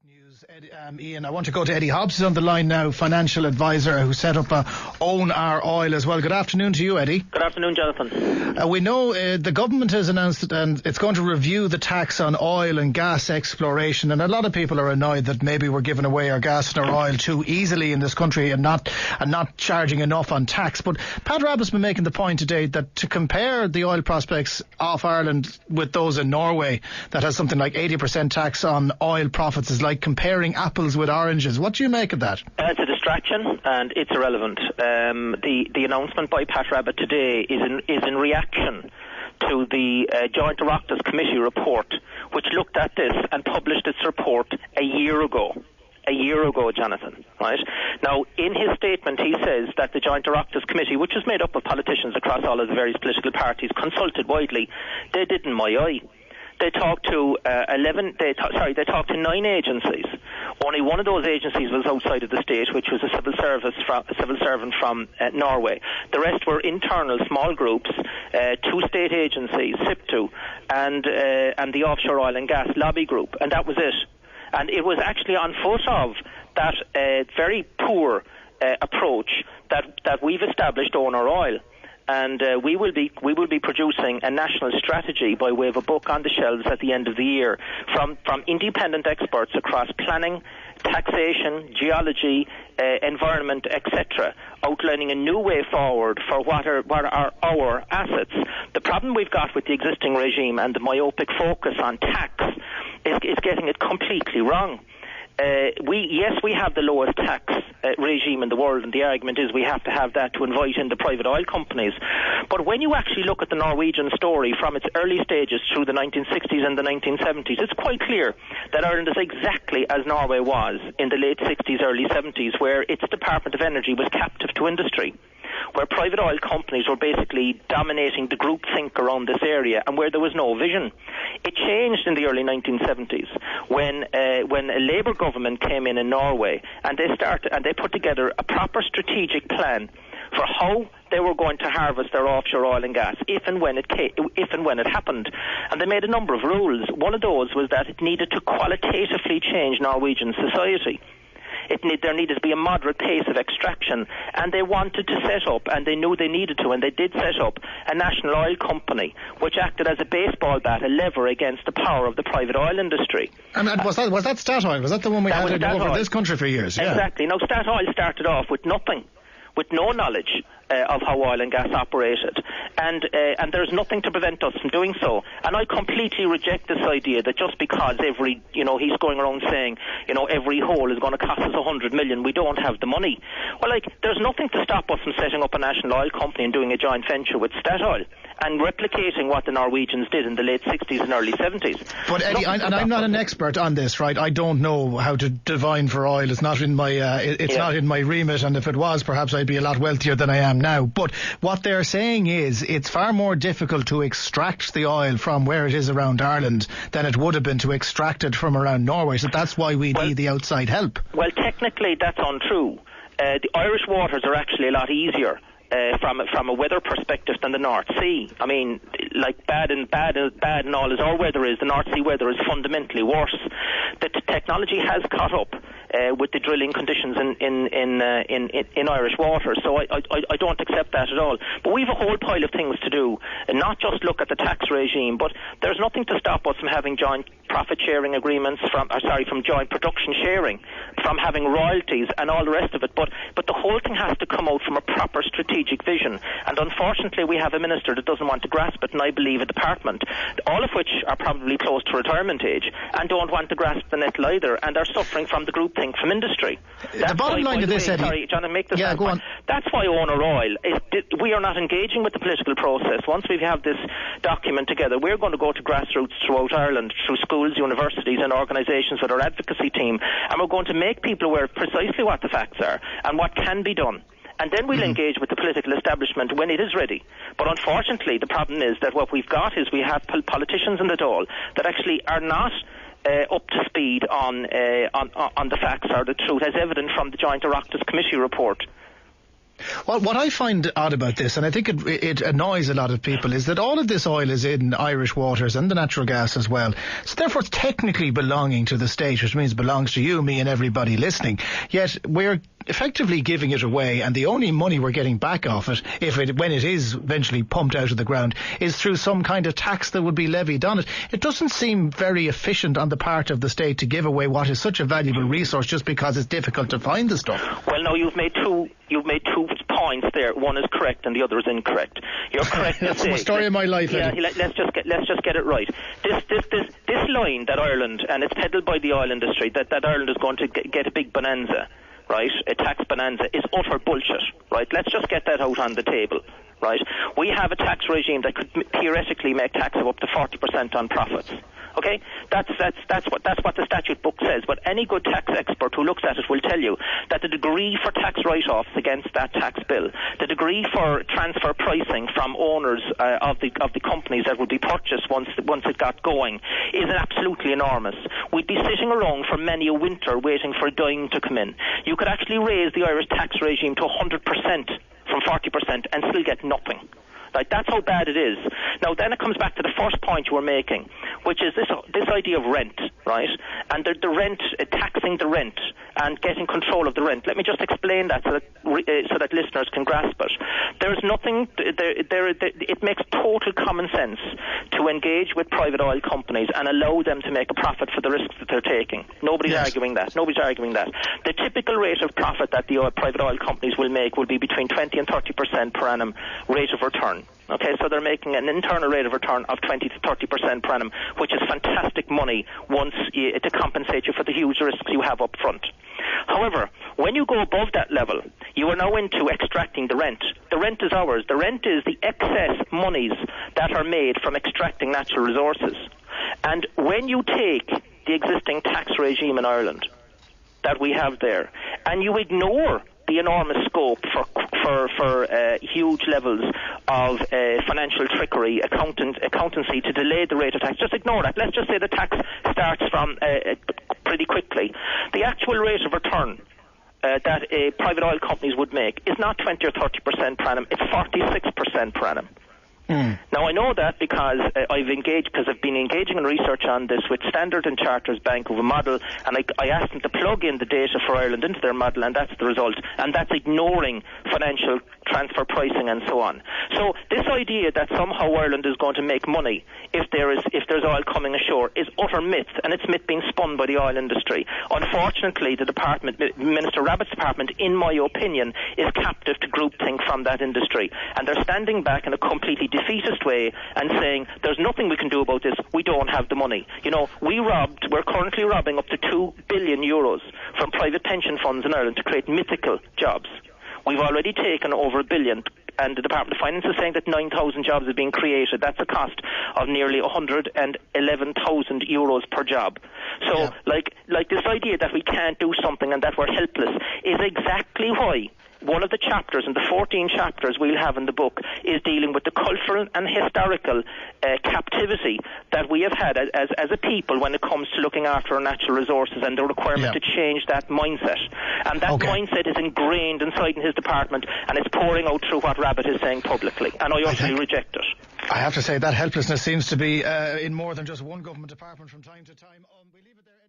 News, Ian, I want to go to Eddie Hobbs, who's on the line now, financial advisor who set up Own Our Oil as well. Good afternoon to you, Eddie. Good afternoon, Jonathan. We know the government has announced and it's going to review the tax on oil and gas exploration, and a lot of people are annoyed that maybe we're giving away our gas and our oil too easily in this country and not charging enough on tax. But Pat Rabbitt's been making the point today that to compare the oil prospects off Ireland with those in Norway that has something like 80% tax on oil profits is like comparing apples with oranges. What do you make of that? It's a distraction and it's irrelevant. The announcement by Pat Rabbitt today is in reaction to the Joint Oireachtas Committee report, which looked at this and published its report a year ago, Jonathan, right? Now, in his statement, he says that the Joint Oireachtas Committee, which is made up of politicians across all of the various political parties, consulted widely. They didn't my eye. They talked to 9 agencies. Only one of those agencies was outside of the state, which was a civil servant from Norway. The rest were internal small groups, 2 state agencies, SIPTU, and the Offshore Oil and Gas Lobby Group, and that was it. And it was actually on foot of that very poor approach that we've established on our oil. And we will be producing a national strategy by way of a book on the shelves at the end of the year from independent experts across planning, taxation, geology, environment, etc., outlining a new way forward for what are our assets. The problem we've got with the existing regime and the myopic focus on tax is getting it completely wrong. We have the lowest tax regime in the world, and the argument is we have to have that to invite in the private oil companies. But when you actually look at the Norwegian story from its early stages through the 1960s and the 1970s, it's quite clear that Ireland is exactly as Norway was in the late 60s, early 70s, where its Department of Energy was captive to industry, where private oil companies were basically dominating the groupthink around this area, and where there was no vision. It changed in the early 1970s when a Labour government came in Norway, and they put together a proper strategic plan for how they were going to harvest their offshore oil and gas if and when it happened. And they made a number of rules. One of those was that it needed to qualitatively change Norwegian society. There needed to be a moderate pace of extraction, and they wanted to set up, and they knew they needed to, and they did set up a national oil company which acted as a baseball bat, a lever against the power of the private oil industry. And was that Statoil? Was that the one we had over this country for years? Yeah. Exactly. Now, Statoil started off with nothing, with no knowledge of how oil and gas operated, and there's nothing to prevent us from doing so. And I completely reject this idea that just because he's going around saying, every hole is going to cost us 100 million, we don't have the money. Well, there's nothing to stop us from setting up a national oil company and doing a joint venture with Statoil and replicating what the Norwegians did in the late 60s and early 70s. But Eddie, I'm not an expert on this, right? I don't know how to divine for oil. It's not in my not in my remit, and if it was, perhaps I'd be a lot wealthier than I am now. But what they're saying is it's far more difficult to extract the oil from where it is around Ireland than it would have been to extract it from around Norway. So that's why we need the outside help. Well, technically that's untrue. The Irish waters are actually a lot easier from a weather perspective than the North Sea. I mean, bad and all as our weather is, the North Sea weather is fundamentally worse. The technology has caught up with the drilling conditions in Irish waters, so I don't accept that at all. But we've a whole pile of things to do, and not just look at the tax regime, but there's nothing to stop us from having joint profit sharing agreements, from joint production sharing, from having royalties and all the rest of it. But the whole thing has to come out from a proper strategic vision, and unfortunately we have a minister that doesn't want to grasp it, and I believe a department, all of which are probably close to retirement age, and don't want to grasp the nettle either, and are suffering from the groupthink from industry. The bottom line to this, Eddie... Sorry, John, make this go on. That's why Own Our Oil we are not engaging with the political process. Once we have this document together, we're going to go to grassroots throughout Ireland, through schools, universities and organisations with our advocacy team, and we're going to make people aware of precisely what the facts are and what can be done. And then we'll engage with the political establishment when it is ready. But unfortunately, the problem is that what we've got is we have politicians in the Dáil that actually are not up to speed on the facts or the truth, as evident from the Joint Oireachtas Committee report. Well, what I find odd about this, and I think it annoys a lot of people, is that all of this oil is in Irish waters and the natural gas as well. So therefore it's technically belonging to the state, which means it belongs to you, me and everybody listening. Yet we're effectively giving it away, and the only money we're getting back off it, when it is eventually pumped out of the ground, is through some kind of tax that would be levied on it. It doesn't seem very efficient on the part of the state to give away what is such a valuable resource just because it's difficult to find the stuff. Well, no, you've made two points there. One is correct and the other is incorrect. You're correct. That's the story of my life. Yeah, let's just get it right. This line that Ireland, and it's peddled by the oil industry, that Ireland is going to get a big bonanza, right, a tax bonanza, is utter bullshit, right? Let's just get that out on the table, right? We have a tax regime that could theoretically make tax of up to 40% on profits. Okay, that's what the statute book says. But any good tax expert who looks at it will tell you that the degree for tax write-offs against that tax bill, the degree for transfer pricing from owners of the companies that would be purchased once it got going, is absolutely enormous. We'd be sitting around for many a winter waiting for a dime to come in. You could actually raise the Irish tax regime to 100% from 40% and still get nothing. Like, that's how bad it is. Now, then it comes back to the first point you were making, which is this idea of rent, right? And the rent, taxing the rent and getting control of the rent. Let me just explain that so that listeners can grasp it. There's nothing. It makes total common sense to engage with private oil companies and allow them to make a profit for the risks that they're taking. Nobody's arguing that. The typical rate of profit that the private oil companies will make will be between 20 and 30% per annum rate of return. Okay, so they're making an internal rate of return of 20 to 30% per annum, which is fantastic money to compensate you for the huge risks you have up front. However, when you go above that level, you are now into extracting the rent. The rent is ours. The rent is the excess monies that are made from extracting natural resources. And when you take the existing tax regime in Ireland that we have there, and you ignore the enormous scope for huge levels of financial trickery, accountancy to delay the rate of tax. Just ignore that. Let's just say the tax starts from pretty quickly. The actual rate of return that private oil companies would make is not 20 or 30% per annum. It's 46% per annum. Now, I know that because I've been engaging in research on this with Standard & Chartered's Bank of a model, and I asked them to plug in the data for Ireland into their model, and that's the result. And that's ignoring financial transfer pricing and so on. So this idea that somehow Ireland is going to make money if there's oil coming ashore is utter myth, and it's myth being spun by the oil industry. Unfortunately, the department, Minister Rabbitt's department, in my opinion, is captive to groupthink from that industry, and they're standing back in a completely defeatist way and saying there's nothing we can do about this, we don't have the money. You know, we're currently robbing up to €2 billion from private pension funds in Ireland to create mythical jobs. We've already taken over $1 billion, and the Department of Finance is saying that 9,000 jobs are being created. That's a cost of nearly €111,000 per job. So, like this idea that we can't do something and that we're helpless is exactly why one of the chapters, and the 14 chapters we'll have in the book, is dealing with the cultural and historical captivity that we have had as a people when it comes to looking after our natural resources, and the requirement to change that mindset. And that mindset is ingrained inside in his department, and it's pouring out through what Rabbitt is saying publicly, and I utterly reject it. I have to say that helplessness seems to be in more than just one government department from time to time. We leave it there.